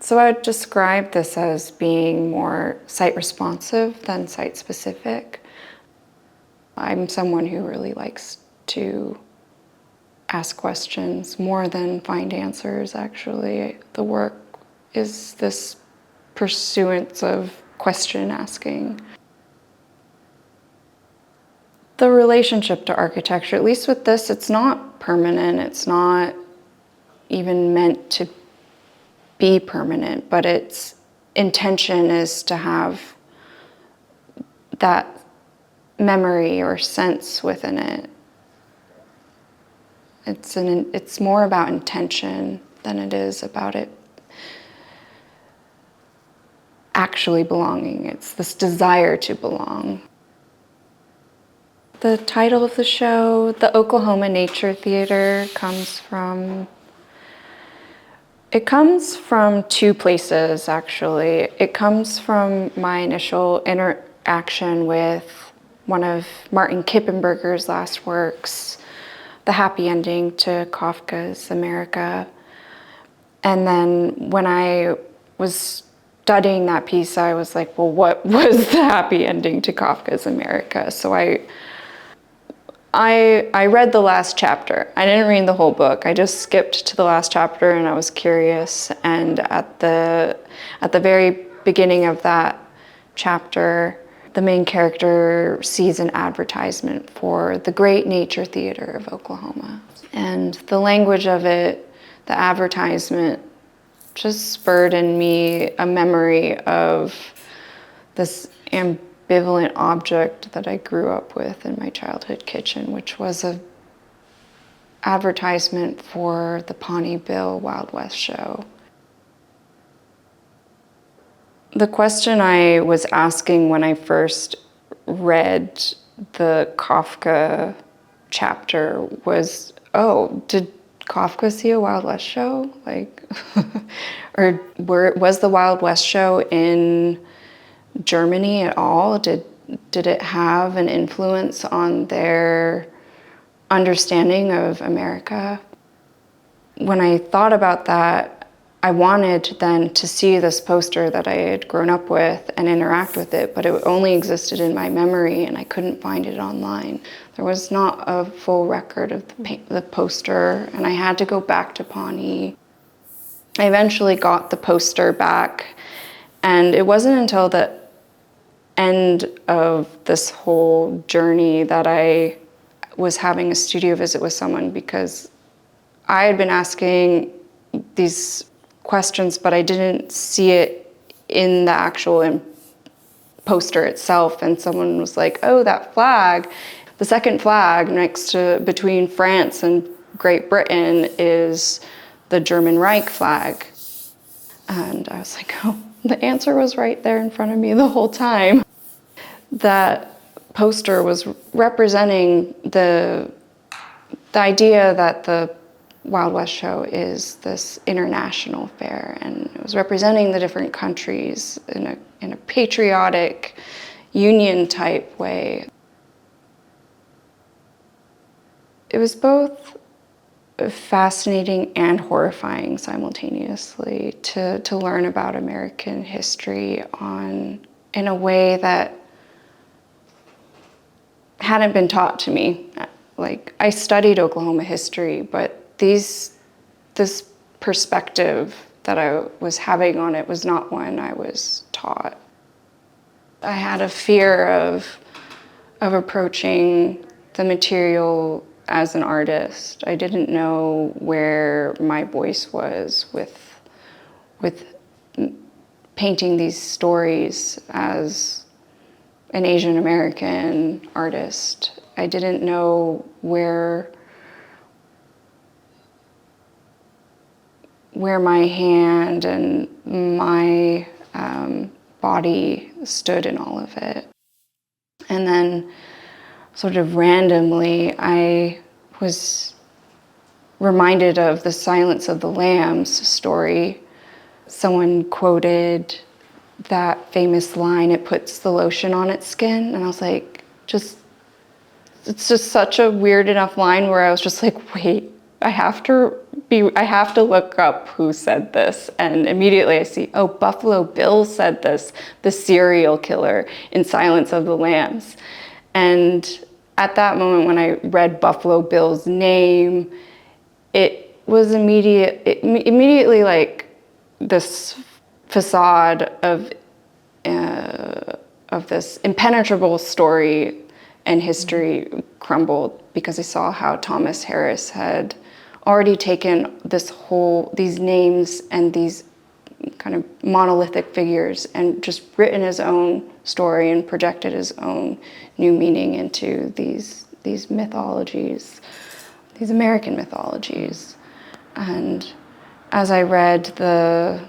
So I would describe this as being more site responsive than site specific. I'm someone who really likes to ask questions more than find answers, actually. The work is this pursuance of question asking. The relationship to architecture, at least with this, it's not permanent. It's not even meant to be permanent, but its intention is to have that memory or sense within it. It's more about intention than it is about it actually belonging. It's this desire to belong. The title of the show, the Oklahoma Nature Theater, comes from two places, actually. It comes from my initial interaction with one of Martin Kippenberger's last works, The Happy Ending to Kafka's America. And then when I was studying that piece, I was like, well, what was the happy ending to Kafka's America? So I read the last chapter. I didn't read the whole book. I just skipped to the last chapter and I was curious. And at the very beginning of that chapter, the main character sees an advertisement for the Great Nature Theater of Oklahoma. And the language of it, the advertisement, just spurred in me a memory of this ambivalent object that I grew up with in my childhood kitchen, which was an advertisement for the Pawnee Bill Wild West show. The question I was asking when I first read the Kafka chapter was, oh, did Kafka see a Wild West show? Or was the Wild West show in Germany at all? Did it have an influence on their understanding of America? When I thought about that, I wanted then to see this poster that I had grown up with and interact with it, but it only existed in my memory and I couldn't find it online. There was not a full record of the poster, and I had to go back to Pawnee. I eventually got the poster back, and it wasn't until the end of this whole journey that I was having a studio visit with someone, because I had been asking these questions, but I didn't see it in the actual poster itself. And someone was like, oh, that flag, the second flag between France and Great Britain is the German Reich flag. And I was like, oh, the answer was right there in front of me the whole time. That poster was representing the idea that the Wild West show is this international fair, and it was representing the different countries in a patriotic, union type way. It was both fascinating and horrifying simultaneously to learn about American history in a way that hadn't been taught to me. Like, I studied Oklahoma history, but this perspective that I was having on it was not one I was taught. I had a fear of approaching the material as an artist. I didn't know where my voice was with painting these stories as an Asian American artist. I didn't know where my hand and my body stood in all of it. And then sort of randomly, I was reminded of the Silence of the Lambs story. Someone quoted that famous line, "It puts the lotion on its skin." And I was like, it's just such a weird enough line where I was just like, wait, I have to look up who said this. And immediately I see, oh, Buffalo Bill said this, the serial killer in Silence of the Lambs. And at that moment when I read Buffalo Bill's name, it was immediately like this facade of this impenetrable story and history crumbled, because I saw how Thomas Harris had already taken these names and these kind of monolithic figures and just written his own story and projected his own new meaning into these mythologies, these American mythologies. And as I read the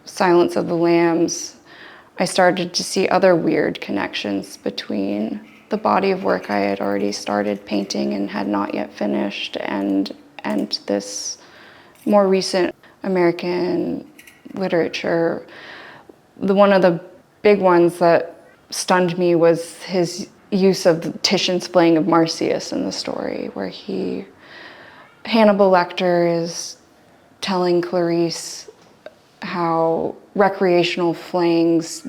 Silence of the Lambs, I started to see other weird connections between the body of work I had already started painting and had not yet finished, and this more recent American literature. One of the big ones that stunned me was his use of Titian's flaying of Marsyas in the story, where Hannibal Lecter is telling Clarice how recreational flayings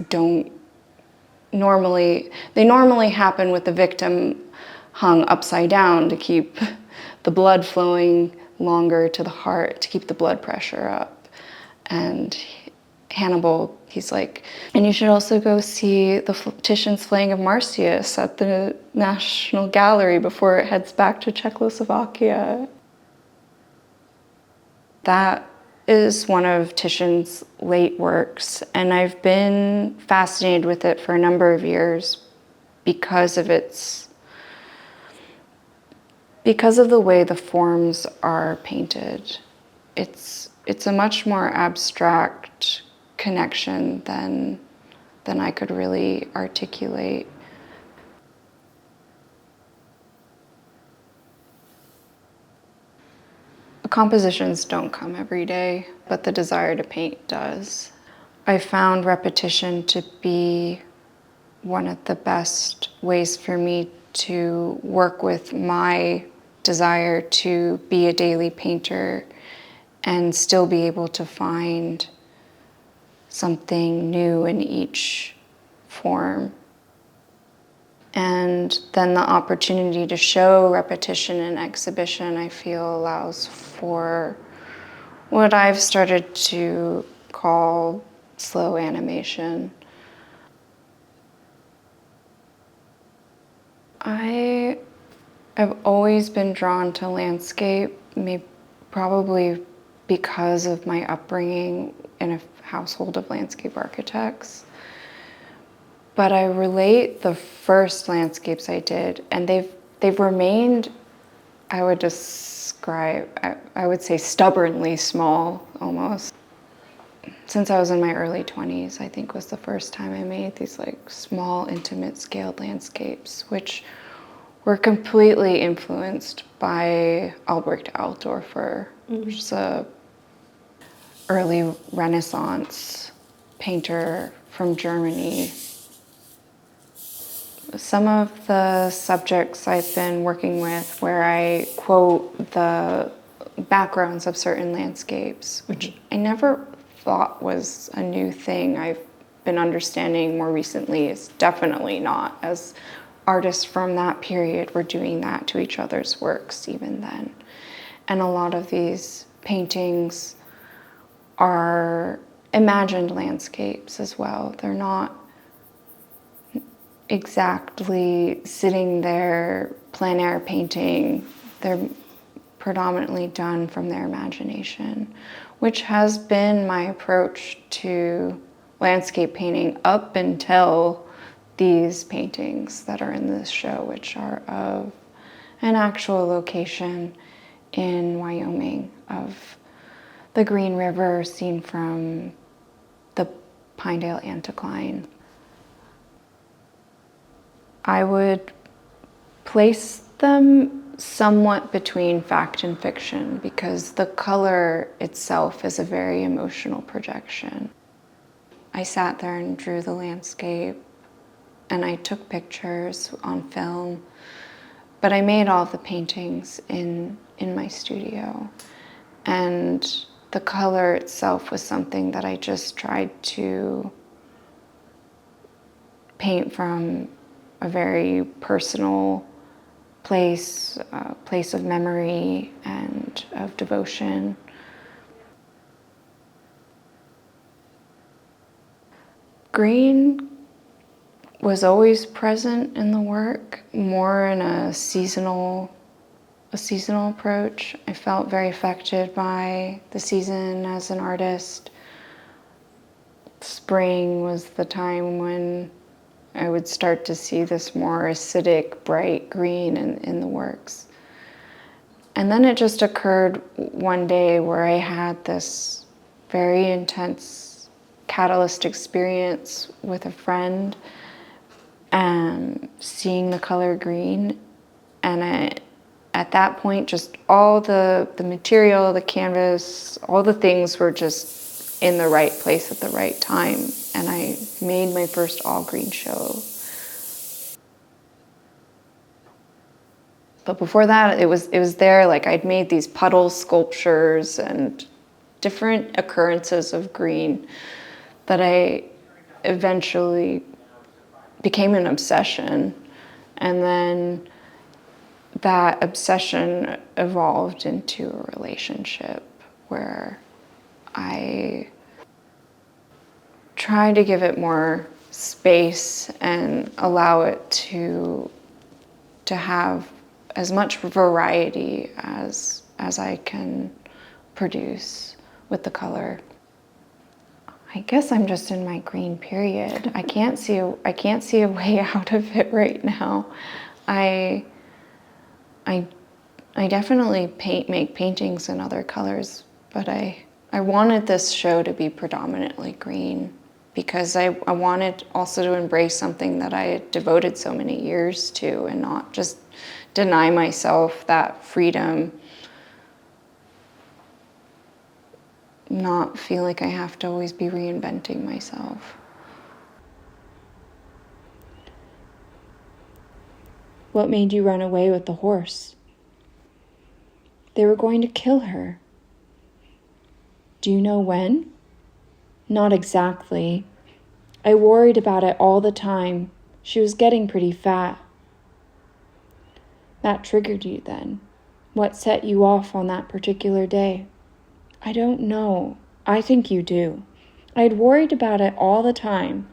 normally happen with the victim hung upside down to keep the blood flowing longer to the heart, to keep the blood pressure up. And Hannibal, he's like, and you should also go see the Titian's flaying of Marsyas at the National Gallery before it heads back to Czechoslovakia. That is one of Titian's late works, and I've been fascinated with it for a number of years because of the way the forms are painted. It's a much more abstract connection than I could really articulate. Compositions don't come every day, but the desire to paint does. I found repetition to be one of the best ways for me to work with my desire to be a daily painter and still be able to find something new in each form. And then the opportunity to show repetition in exhibition, I feel, allows for what I've started to call slow animation. I have always been drawn to landscape, probably because of my upbringing in a household of landscape architects. But I relate the first landscapes I did, and they've remained, I would say stubbornly small, almost. Since I was in my early 20s, I think was the first time I made these like small, intimate scaled landscapes, which were completely influenced by Albrecht Altdorfer, which is a early Renaissance painter from Germany. Some of the subjects I've been working with where I quote the backgrounds of certain landscapes, which I never thought was a new thing. I've been understanding more recently is definitely not, as artists from that period were doing that to each other's works even then. And a lot of these paintings are imagined landscapes as well. They're not exactly sitting there plein air painting. They're predominantly done from their imagination, which has been my approach to landscape painting up until these paintings that are in this show, which are of an actual location in Wyoming, of the Green River seen from the Pinedale Anticline. I would place them somewhat between fact and fiction because the color itself is a very emotional projection. I sat there and drew the landscape and I took pictures on film, but I made all the paintings in in my studio. And the color itself was something that I just tried to paint from a very personal place, a place of memory and of devotion. Green was always present in the work, more in a seasonal approach. I felt very affected by the season as an artist. Spring was the time when I would start to see this more acidic, bright green in the works. And then it just occurred one day where I had this very intense catalyst experience with a friend and seeing the color green. And at that point, just all the material, the canvas, all the things were just in the right place at the right time. And I made my first all green show. But before that, it was there, like I'd made these puddle sculptures and different occurrences of green that I eventually became an obsession. And then that obsession evolved into a relationship where I try to give it more space and allow it to have as much variety as I can produce with the color. I guess I'm just in my green period. I can't see a way out of it right now. I definitely make paintings in other colors, but I wanted this show to be predominantly green because I wanted also to embrace something that I had devoted so many years to and not just deny myself that freedom, not feel like I have to always be reinventing myself. What made you run away with the horse? They were going to kill her. Do you know when? Not exactly. I worried about it all the time. She was getting pretty fat. That triggered you then. What set you off on that particular day? I don't know. I think you do. I had worried about it all the time.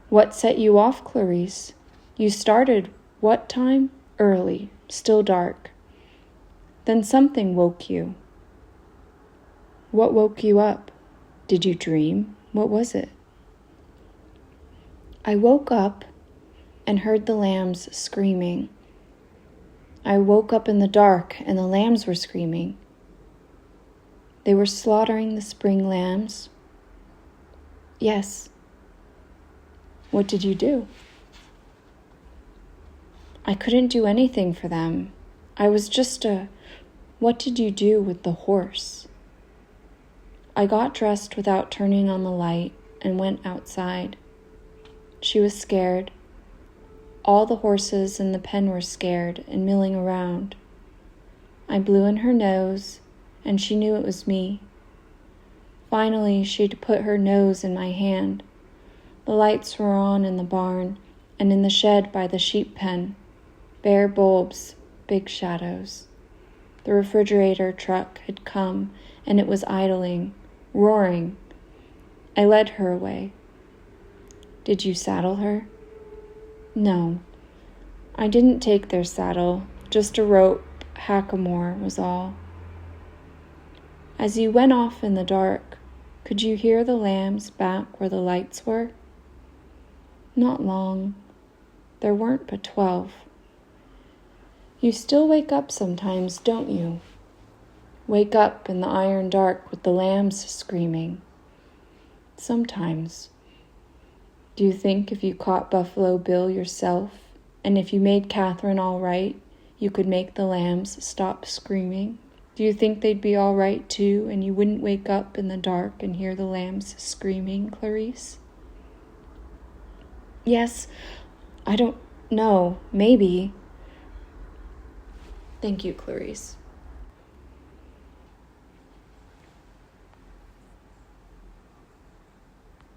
What set you off, Clarice? You started what time? Early, still dark. Then something woke you. What woke you up? Did you dream? What was it? I woke up and heard the lambs screaming. I woke up in the dark and the lambs were screaming. They were slaughtering the spring lambs. Yes. What did you do? I couldn't do anything for them. I was just what did you do with the horse? I got dressed without turning on the light and went outside. She was scared. All the horses in the pen were scared and milling around. I blew in her nose, and she knew it was me. Finally, she'd put her nose in my hand. The lights were on in the barn and in the shed by the sheep pen. Bare bulbs, big shadows. The refrigerator truck had come, and it was idling, roaring. I led her away. Did you saddle her? No. I didn't take their saddle, just a rope, hackamore was all. As you went off in the dark, could you hear the lambs back where the lights were? Not long. There weren't but 12. You still wake up sometimes, don't you? Wake up in the iron dark with the lambs screaming. Sometimes. Do you think if you caught Buffalo Bill yourself, and if you made Catherine all right, you could make the lambs stop screaming? Do you think they'd be all right too, and you wouldn't wake up in the dark and hear the lambs screaming, Clarice? Yes, I don't know, maybe. Thank you, Clarice.